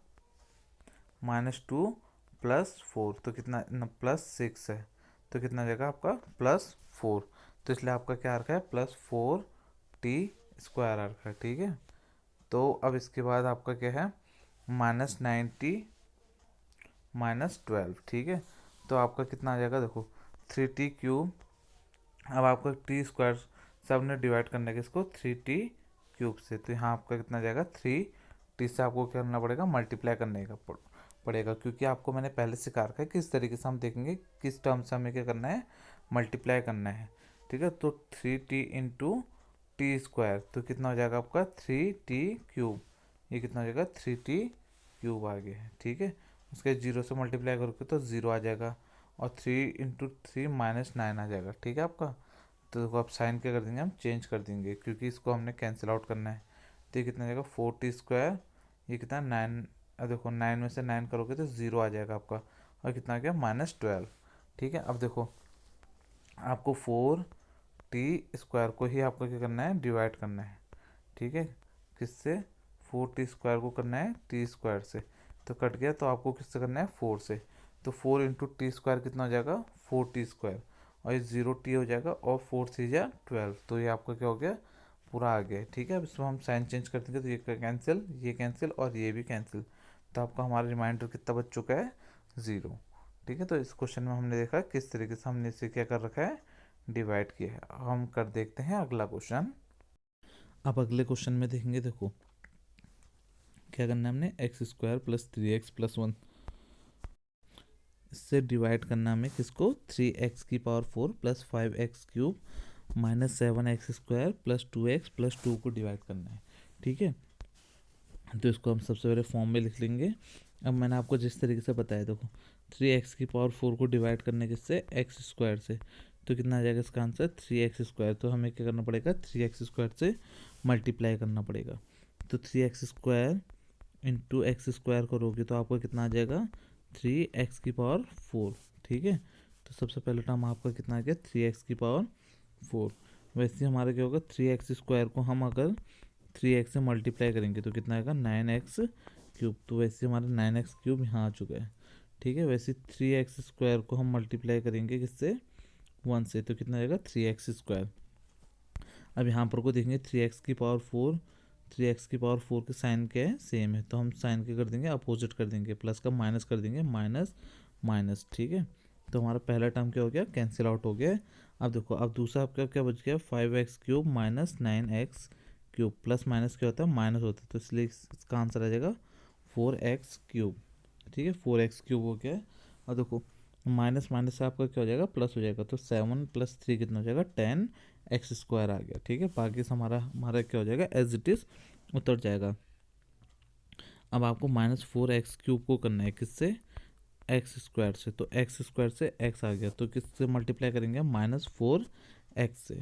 -2 + 4, तो कितना +6 है, तो कितना आ जाएगा आपका +4, तो इसलिए आपका क्या आ रखा है +4t² आ रखा है, ठीक है। तो अब इसके बाद आपका क्या है -90 -12, ठीक है। तो आपका कितना आ जाएगा देखो 3t³, अब आपका t² सब ने डिवाइड करना है किसको, 3t³ से। तो यहाँ आपका कितना जाएगा, 3t से आपको क्या करना पड़ेगा, मल्टीप्लाई करने का पड़ेगा, क्योंकि आपको मैंने पहले सिखा रखा है किस तरीके से हम देखेंगे किस टर्म से हमें क्या करना है, मल्टीप्लाई करना है। ठीक है, तो 3t इंटू t², तो कितना हो जाएगा आपका 3t³। ये कितना हो जाएगा, 3t³ आ गया है। ठीक है, उसके 0 से मल्टीप्लाई करोगे तो 0 आ जाएगा, और 3 × 3 -9 आ जाएगा। ठीक है आपका, तो देखो आप साइन क्या कर देंगे, हम चेंज कर देंगे, क्योंकि इसको हमने कैंसिल आउट करना है। तो ये कितना आ जाएगा, 4t², ये कितना 9, देखो 9 में से 9 करोगे तो 0 आ जाएगा आपका, और कितना आ गया, -12। ठीक है, अब देखो आपको 4t² को ही आपको क्या करना है, डिवाइड करना है। ठीक है, किससे, 4t² को करना है t² से, तो कट गया, तो आपको किससे करना है, 4 से। तो 4 × t² कितना हो जाएगा, 4t², और ये 0t हो जाएगा, और 4 × 3 = 12, तो ये आपका क्या हो गया, पूरा आ गया। ठीक है, अब इसमें हम साइन चेंज कर देंगे, तो ये कैंसिल और ये भी कैंसिल, तो आपका हमारा रिमाइंडर कितना बच चुका है, 0। ठीक है, तो इस क्वेश्चन में हमने देखा किस तरीके से हमने इसे क्या कर रखा है, डिवाइड किया है। अब हम कर देखते हैं अगला क्वेश्चन। अब अगले क्वेश्चन में देखेंगे, देखो क्या करना है हमने, x² + 3x + 1 इससे डिवाइड करना हमें किसको, 3x⁴ + 5x³ -7x² + 2x + 2 को डिवाइड करना है। ठीक है, तो इसको हम सबसे पहले फॉर्म में लिख लेंगे। अब मैंने आपको जिस तरीके से बताया, देखो 3x⁴ को डिवाइड करने किससे, x² से, तो कितना आ जाएगा इसका आंसर, 3x²। तो हमें क्या करना पड़ेगा, 3x² से मल्टीप्लाई करना पड़ेगा। तो 3x² इंटू x² करोगे तो आपको कितना आ जाएगा, 3x⁴। ठीक है, तो सबसे पहले टर्म आपका कितना आ गया, 3x⁴। वैसे हमारा क्या होगा, 3x² को हम अगर 3x से मल्टीप्लाई करेंगे तो कितना आएगा, 9x³ तो वैसे हमारा 9x³ यहाँ आ चुका है। ठीक है, वैसे 3x² को हम मल्टीप्लाई करेंगे किससे, 1 से, तो कितना आएगा, 3x²। अब यहाँ पर को देखेंगे 3x⁴, 3x⁴ के साइन क्या है, सेम है, तो हम साइन क्या कर देंगे, अपोजिट कर देंगे, प्लस का माइनस कर देंगे, माइनस माइनस। ठीक है, तो हमारा पहला टर्म क्या हो गया, कैंसिल आउट हो गया। अब देखो, अब दूसरा आपका क्या बच गया, 5x³ -9x³ प्लस माइनस क्या होता है, माइनस होता है, तो इसलिए इसका आंसर आ जाएगा 4x³। ठीक है, 4x³ हो गया। और देखो माइनस माइनस से आपका क्या हो जाएगा, प्लस हो जाएगा, तो 7 + 3 कितना हो जाएगा, 10x² आ गया। ठीक है, बाकी से हमारा हमारा क्या हो जाएगा, एज इट इज़ उतर जाएगा। अब आपको -4x³ को करना है किससे, x² से, तो x² से x आ गया, तो किससे मल्टीप्लाई करेंगे, -4x से।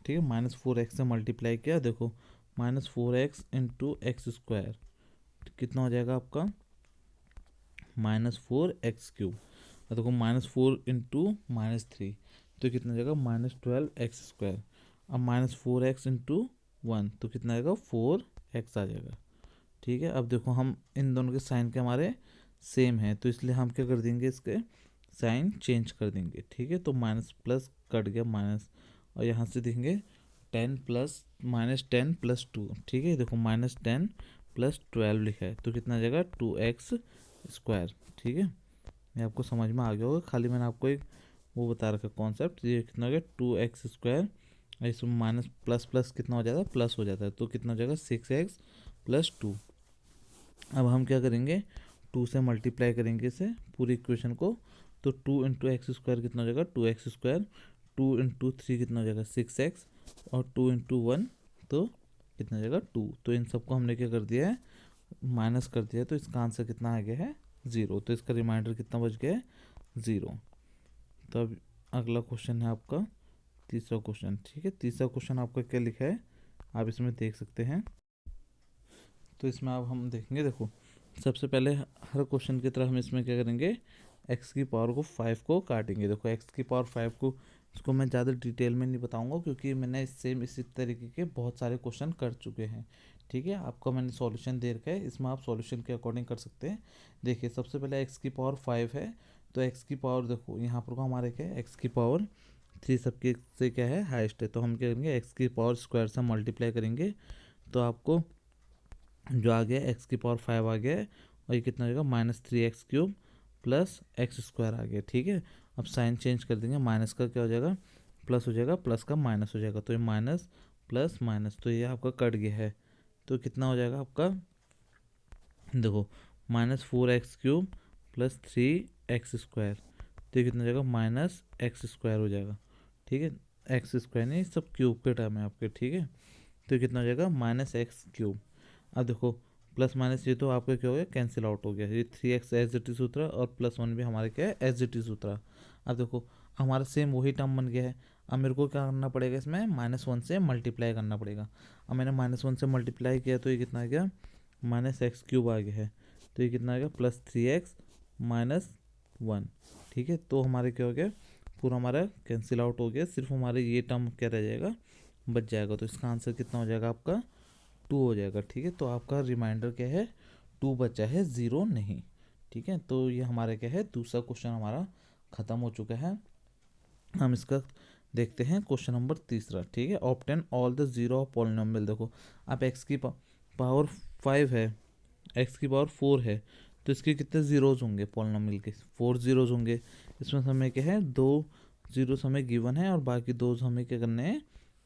ठीक है, -4x से मल्टीप्लाई किया, देखो -4x × x² कितना हो जाएगा आपका, -4x³। और देखो -4 × -3 तो कितना हो जाएगा, -12x²। अब -4x × 1 तो कितना आएगा, 4x आ जाएगा। ठीक है, अब देखो हम इन दोनों के साइन के हमारे सेम है, तो इसलिए हम क्या कर देंगे, इसके साइन चेंज कर देंगे। ठीक है, तो माइनस प्लस कट गया माइनस, और यहाँ से देखेंगे 10 प्लस -10 + 2। ठीक है, देखो -10 + 12 लिखा है, तो कितना आ जाएगा, 2x²। ठीक है, ये आपको समझ में आ गया होगा, खाली मैंने आपको एक वो बता रखा कॉन्सेप्ट। ये कितना हो गया, 2x², इसमें माइनस प्लस प्लस कितना हो जाता है, प्लस हो जाता है, तो कितना हो जाएगा, 6x + 2। अब हम क्या करेंगे, 2 से मल्टीप्लाई करेंगे इसे पूरी इक्वेशन को, तो 2 × x² कितना हो जाएगा, 2x², 2 × 3 कितना हो जाएगा, 6x, और 2 × 1 तो कितना हो जाएगा, 2। तो इन सबको हमने क्या कर दिया है, माइनस कर दिया है, तो इसका आंसर कितना आ गया है, 0। तो इसका रिमाइंडर कितना बच गया है, 0। तो अब अगला क्वेश्चन है आपका तीसरा क्वेश्चन। ठीक है, तीसरा क्वेश्चन आपका क्या लिखा है, आप इसमें देख सकते हैं। तो इसमें अब हम देखेंगे, देखो सबसे पहले हर क्वेश्चन की तरह हम इसमें क्या करेंगे, x⁴ को 5 को काटेंगे। देखो x⁴ 5 को, इसको मैं ज़्यादा डिटेल में नहीं बताऊंगा, क्योंकि मैंने सेम इसी तरीके के बहुत सारे क्वेश्चन कर चुके हैं। ठीक है, आपको मैंने सॉल्यूशन दे रखा है, इसमें आप सॉल्यूशन के अकॉर्डिंग कर सकते हैं। देखिए सबसे पहले x⁴ 5 है, तो x⁴ देखो यहाँ पर को हमारे क्या है, x⁴ 3 सबके से क्या है, हाइस्ट है, तो हम क्या करेंगे, x⁴² से मल्टीप्लाई करेंगे, तो आपको जो आ गया x⁴ 5 आ गया है, और ये कितना हो जाएगा, -3x³ + x² आ गया। ठीक है, अब साइन चेंज कर देंगे, माइनस का क्या हो जाएगा, प्लस हो जाएगा, प्लस का माइनस हो जाएगा, तो ये माइनस प्लस माइनस, तो ये आपका कट गया है। तो कितना हो जाएगा आपका, देखो -4x³ प्लस 3x², तो ये कितना हो जाएगा -x² हो जाएगा। ठीक है, x² नहीं, सब क्यूब के टर्म है आपके। ठीक है, तो ये कितना हो जाएगा -x³। अब देखो प्लस माइनस ये तो आपका क्या हो गया, कैंसिल आउट हो गया, ये 3x एज इट इज उतरा और +1 भी हमारे क्या है, एज इट इज उतरा। अब देखो हमारा सेम वही टर्म बन गया है। अब मेरे को क्या करना पड़ेगा, इसमें -1 से मल्टीप्लाई करना पड़ेगा। अब मैंने -1 से मल्टीप्लाई किया तो ये कितना आ गया, -x³ आ गया है। तो ये कितना आ गया, +3x -1। ठीक है, तो हमारे क्या हो गया, पूरा हमारा कैंसिल आउट हो गया, सिर्फ हमारे ये टर्म क्या रह जाएगा, बच जाएगा। तो इसका आंसर कितना हो जाएगा आपका, 2 हो जाएगा। ठीक है, तो आपका रिमाइंडर क्या है, 2 बचा है, 0 नहीं। ठीक है, तो ये हमारा क्या है, दूसरा क्वेश्चन हमारा ख़त्म हो चुका है। हम इसका देखते हैं क्वेश्चन नंबर तीसरा। ठीक है, obtain all the zero of polynomial. देखो आप x की पावर 5 है, x की पावर 4 है, तो इसके कितने ज़ीरोज़ होंगे पॉलिनोमियल के, 4 ज़ीरोज़ होंगे। इसमें हमें क्या है, 2 ज़ीरोज़ हमें गिवन है और बाकी 2 हमें क्या करने हैं,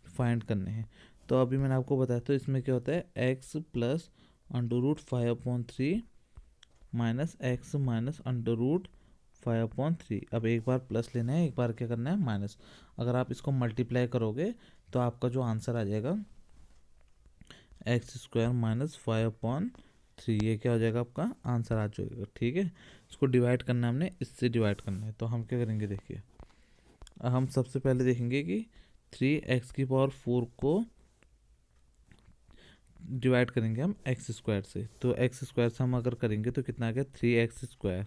फाइंड करने हैं। तो अभी मैंने आपको बताया, तो इसमें क्या होता है, x plus √5/3 minus x minus √5/3। अब एक बार प्लस लेना है, एक बार क्या करना है, माइनस। अगर आप इसको मल्टीप्लाई करोगे तो आपका जो आंसर आ जाएगा x² माइनस 5/3, ये क्या हो जाएगा, आपका आंसर आ जाएगा। ठीक है, इसको डिवाइड करना है, हमने इससे डिवाइड करना है। तो हम क्या करेंगे, देखिए हम सबसे पहले देखेंगे कि 3x⁴ को डिवाइड करेंगे हम x² से। तो x² से हम अगर करेंगे तो कितना आ गया, 3x²।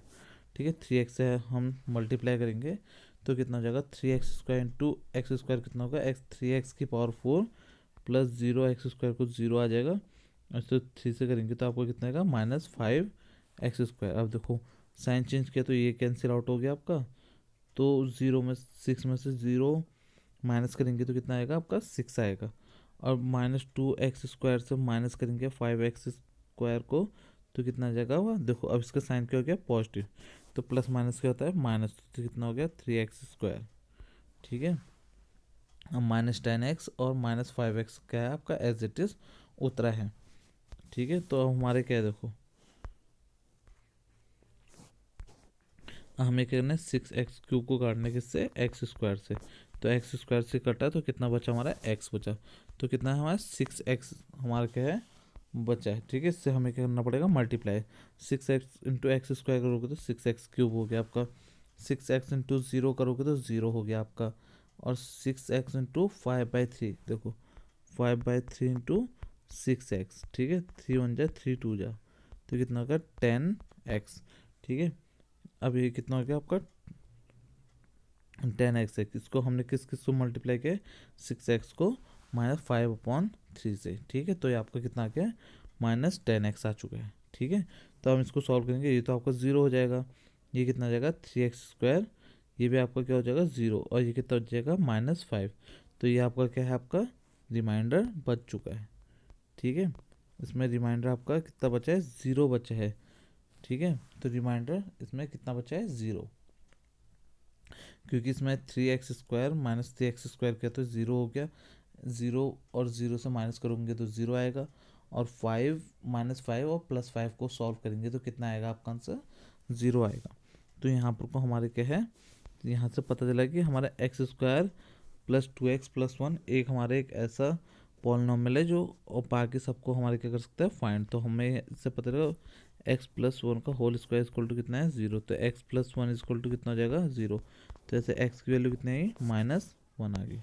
ठीक है, 3x से हम मल्टीप्लाई करेंगे तो कितना हो जाएगा, 3x² इंटू x² कितना होगा, 3x⁴ प्लस 0x² को 0 आ जाएगा। और तो 3 से करेंगे तो आपको कितना आएगा, -5x²। अब देखो साइन चेंज किया तो ये कैंसिल आउट हो गया आपका, तो 6 में से 0 माइनस करेंगे तो कितना आएगा आपका, 6 आएगा। और -2x² से माइनस करेंगे 5x² को तो कितना आ जाएगा, वह देखो अब इसका साइन क्या हो गया, पॉजिटिव। तो प्लस माइनस क्या होता है, माइनस, तो कितना हो गया, 3x²। ठीक है, अब -10x और -5x क्या है आपका, एज इट इज उतरा है। ठीक है, तो अब हमारे क्या है, देखो हमें क्या करना है, 6x³ को काटने किससे, x² से। तो x² से कटा तो कितना बचा हमारा, x बचा। तो कितना है हमारा, 6x हमारा क्या है, बचा है। ठीक है, इससे हमें क्या करना पड़ेगा, मल्टीप्लाई। 6x इंटू x² करोगे तो 6x³ हो गया आपका, 6x इंटू 0 करोगे तो 0 हो गया आपका, और 6x इंटू 5/3, देखो 5/3 इंटू 6x। ठीक है, 3 1 जा 3 2 जा, तो कितना होगा 10x। ठीक है, अब ये कितना हो गया आपका 10x है, इसको हमने किस किस को मल्टीप्लाई किया, 6x को -5/3 से। ठीक है, तो ये आपका कितना आ गया, -10x आ चुका है। ठीक है, तो हम इसको सॉल्व करेंगे, ये तो आपका 0 हो जाएगा, ये कितना आ जाएगा 3x², ये भी आपका क्या हो जाएगा 0, और ये कितना हो जाएगा -5। तो ये आपका क्या है, आपका रिमाइंडर बच चुका है। ठीक है, इसमें रिमाइंडर आपका कितना बचा है, 0 बचा है। ठीक है, तो रिमाइंडर इसमें कितना बचा है, 0, क्योंकि इसमें 3x² माइनस 3x² किया तो 0 हो गया, 0 और 0 से माइनस करोगे तो 0 आएगा, और 5 -5 और +5 को सॉल्व करेंगे तो कितना आएगा आपका आंसर, 0 आएगा। तो यहाँ पर को हमारे क्या है, यहाँ से पता चला कि हमारा x² प्लस 2x प्लस 1 एक हमारे एक ऐसा पॉलिनोमियल है जो, और बाकी सबको हमारे क्या कर सकता है, फाइंड। तो हमें इससे पता चला x+1 का होल स्क्वायर इक्वल टू कितना है, 0। तो x+1 इक्वल टू कितना हो जाएगा, 0। तो ऐसे x की वैल्यू कितनी आई, -1 आ गई।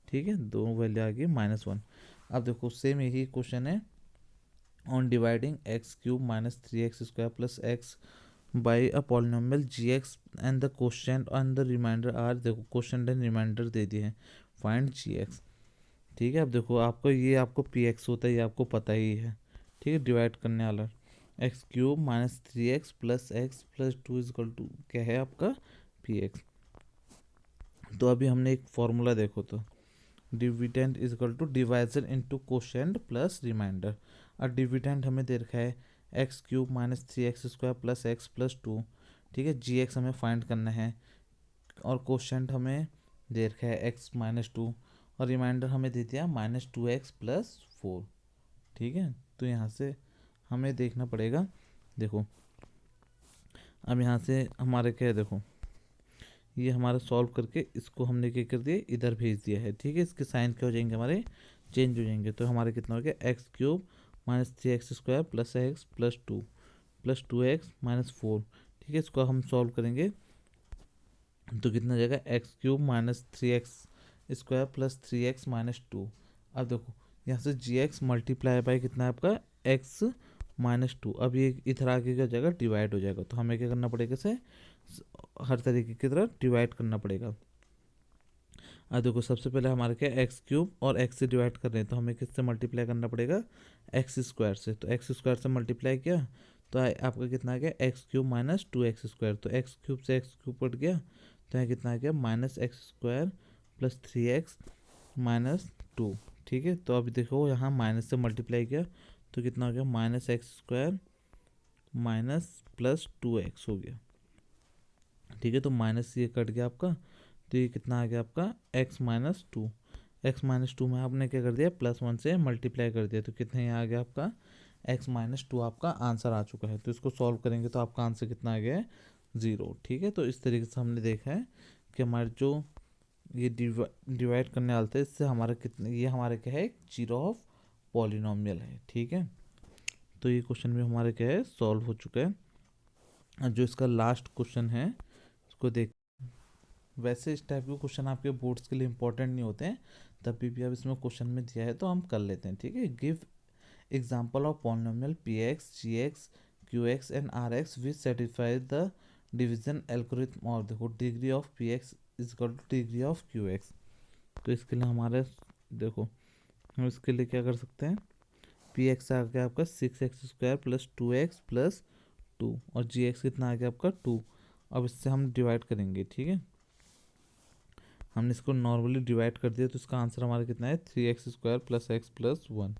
ठीक है, दो वैल्यू आ गई -1। अब देखो सेम यही क्वेश्चन है on dividing x³ minus 3x² plus x by a polynomial gx and the question and the remainder are, देखो क्वेश्चन एंड रिमाइंडर दे दिए हैं, फाइंड gx। ठीक है, अब देखो आपको ये आपको px होता है, ये आपको पता ही है। ठीक है, डिवाइड करने वाला x³ minus 3x plus x plus 2 equal to क्या है आपका px। तो अभी हमने एक फॉर्मूला देखो, तो dividend equal to divisor into quotient plus remainder. और डिविडेंड हमें दे रखा है x³ minus 3x² plus x plus 2। ठीक है, gx हमें फाइंड करना है, और क्वोशिएंट हमें दे रखा है x-2 और रिमाइंडर हमें दे दिया -2x+4। ठीक है, तो यहाँ से हमें देखना पड़ेगा। देखो अब यहाँ से हमारे क्या है, देखो ये हमारा सॉल्व करके इसको हमने क्या कर दिया, इधर भेज दिया है। ठीक है, इसके साइन क्या हो जाएंगे, हमारे चेंज हो जाएंगे। तो हमारे कितना हो गया, x³ -3x² + x +2 + 2x -4। ठीक है, इसको हम सॉल्व करेंगे तो कितना हो जाएगा, x³ -3x² + 3x -2। अब देखो यहाँ से gx मल्टीप्लाई बाय कितना है आपका, x -2। अब ये इधर आगे क्या हो जाएगा, डिवाइड हो जाएगा। तो हमें क्या करना पड़ेगा, इसे हर तरीके की तरह डिवाइड करना पड़ेगा। अब देखो सबसे पहले हमारे क्या, x³ और x से डिवाइड कर रहे हैं, तो हमें किससे मल्टीप्लाई करना पड़ेगा, x² से। तो x² से मल्टीप्लाई किया तो आपका कितना आ गया, x³ -2x²। तो x³ से x³ कट गया तो यहाँ कितना आ गया, -x² + 3x -2। ठीक है, तो अभी देखो यहाँ माइनस से मल्टीप्लाई किया तो कितना हो गया, -x² +2x हो गया। ठीक है, तो माइनस ये कट गया आपका, तो ये कितना आ गया आपका, x -2। x -2 में आपने क्या कर दिया, +1 से मल्टीप्लाई कर दिया, तो कितना यहाँ आ गया आपका, x -2 आपका आंसर आ चुका है। तो इसको सॉल्व करेंगे तो आपका आंसर कितना आ गया है, 0। ठीक है, तो इस तरीके से हमने देखा है कि हमारे जो ये डिवाइड करने वाले थे, इससे हमारा कितना, ये हमारे क्या है, जीरो ऑफ पॉलिनोमियल है। ठीक है, तो ये क्वेश्चन भी हमारे क्या है, सॉल्व हो चुका है। और जो इसका लास्ट क्वेश्चन है उसको देख, वैसे इस टाइप के क्वेश्चन आपके बोर्ड्स के लिए इंपॉर्टेंट नहीं होते हैं, तभी भी अब इसमें क्वेश्चन में दिया है तो हम कर लेते हैं। ठीक है, give example of polynomial px gx qx and rx which satisfy the division algorithm. और देखो degree of px is equal two degree of qx। तो इसके लिए हमारे देखो हम इसके लिए क्या कर सकते हैं, px आ गया आपका 6x² + 2x + 2 और gx कितना आ गया आपका 2। अब इससे हम डिवाइड करेंगे। ठीक है, हमने इसको नॉर्मली डिवाइड कर दिया तो इसका आंसर हमारा कितना है, 3x² + x + 1।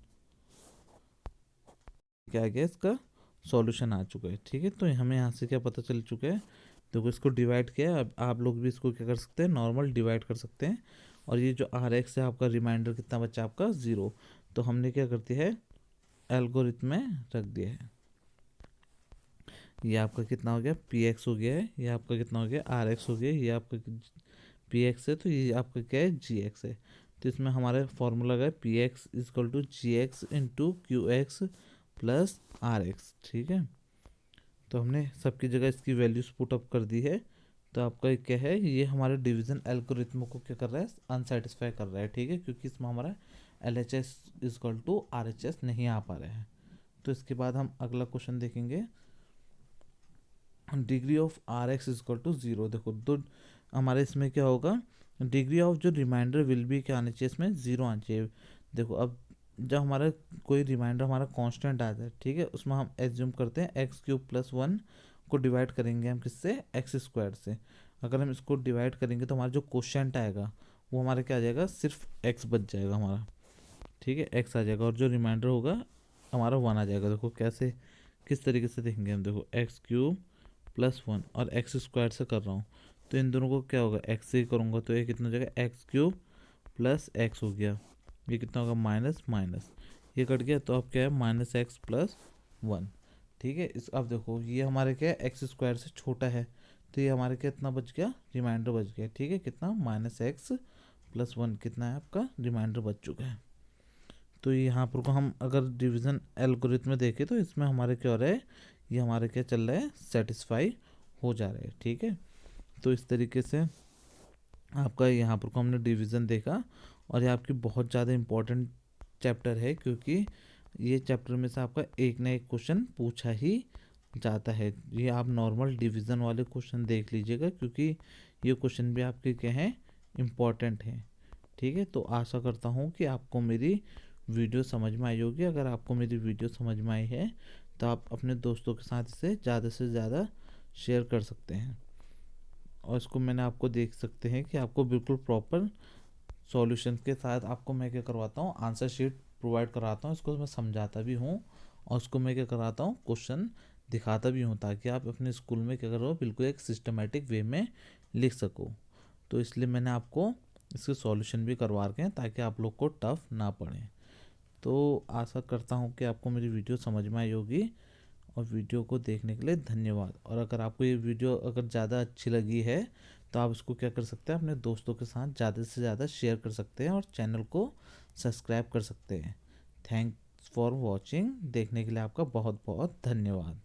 क्या आ गया, इसका सॉल्यूशन आ चुका है। ठीक है, तो हमें यहाँ से क्या पता चल चुका है, देखो इसको डिवाइड किया। अब आप लोग भी इसको क्या कर सकते हैं, नॉर्मल डिवाइड कर सकते हैं। और ये जो rx है आपका रिमाइंडर कितना बचा आपका, 0। तो हमने क्या कर दिया है, एल्गोरिथम में रख दिया है। ये आपका कितना हो गया, px हो गया है, ये आपका कितना हो गया, rx हो गया, ये आपका px है, तो ये आपका क्या है, gx है। तो इसमें हमारा फॉर्मूला है px = gx × qx + rx। ठीक है, तो हमने सबकी जगह इसकी वैल्यूज पुट अप कर दी है। तो आपका क्या है, ये हमारे डिवीजन एल्गोरिथम को क्या कर रहा है, अनसेटिस्फाई कर रहा है। ठीक है, क्योंकि इसमें हमारा LHS = RHS नहीं आ पा रहा है। तो इसके बाद हम अगला क्वेश्चन देखेंगे, डिग्री ऑफ rx = 0। देखो दो हमारे इसमें क्या होगा, डिग्री ऑफ जो रिमाइंडर विल बी क्या आना चाहिए, इसमें 0 आना चाहिए। देखो अब जब हमारा कोई रिमाइंडर हमारा कांस्टेंट आता है, ठीक है, उसमें हम एज्यूम करते हैं x³ + 1 को डिवाइड करेंगे हम किससे, x² से। अगर हम इसको डिवाइड करेंगे तो हमारा जो क्वोशिएंट आएगा वो हमारा क्या आ जाएगा, सिर्फ x बच जाएगा हमारा। ठीक है, x आ जाएगा और जो रिमाइंडर होगा हमारा 1 आ जाएगा। देखो कैसे, किस तरीके से देखेंगे हम, देखो x³ + 1 और x² से कर रहा हूँ, तो इन दोनों को क्या होगा, x से ही करूँगा तो ये कितना हो जाएगा, x³ + x हो गया। ये कितना होगा, माइनस माइनस, ये कट गया तो अब क्या है, -x + 1। ठीक है, इस अब देखो ये हमारे क्या है, x² से छोटा है, तो ये हमारे क्या इतना बच गया, रिमाइंडर बच गया। ठीक है, कितना, -x + 1 कितना है आपका, रिमाइंडर बच चुका है। तो यहाँ पर को हम अगर डिवीज़न एल्गोरिथम में देखें तो इसमें हमारे क्या हो रहा है, ये हमारे क्या चल रहा है, सेटिस्फाई हो जा रहा है। ठीक है, तो इस तरीके से आपका यहाँ पर को हमने डिवीज़न देखा और ये आपकी बहुत ज़्यादा इम्पोर्टेंट चैप्टर है, क्योंकि ये चैप्टर में से आपका एक ना एक क्वेश्चन पूछा ही जाता है। ये आप नॉर्मल डिवीज़न वाले क्वेश्चन देख लीजिएगा, क्योंकि ये क्वेश्चन भी आपके क्या हैं, इम्पॉर्टेंट हैं। ठीक है, तो आशा करता हूँ कि आपको मेरी वीडियो समझ में आई होगी। अगर आपको मेरी वीडियो समझ में आई है तो आप अपने दोस्तों के साथ इसे ज़्यादा से ज़्यादा शेयर कर सकते हैं। और इसको मैंने आपको देख सकते हैं कि आपको बिल्कुल प्रॉपर सॉल्यूशन के साथ आपको मैं क्या करवाता हूँ, आंसर शीट प्रोवाइड कराता हूँ। इसको मैं समझाता भी हूँ और उसको मैं क्या कराता हूँ, क्वेश्चन दिखाता भी हूँ, ताकि आप अपने स्कूल में क्या करो, बिल्कुल एक सिस्टमेटिक वे में लिख सको। तो इसलिए मैंने आपको इसके सॉल्यूशन भी करवा रखे हैं ताकि आप लोग को टफ ना पड़े। तो आशा करता हूँ कि आपको मेरी वीडियो समझ में आई होगी, और वीडियो को देखने के लिए धन्यवाद। और अगर आपको ये वीडियो अगर ज़्यादा अच्छी लगी है तो आप इसको क्या कर सकते हैं, अपने दोस्तों के साथ ज़्यादा से ज़्यादा शेयर कर सकते हैं और चैनल को सब्सक्राइब कर सकते हैं। थैंक्स फॉर वॉचिंग, देखने के लिए आपका बहुत बहुत धन्यवाद।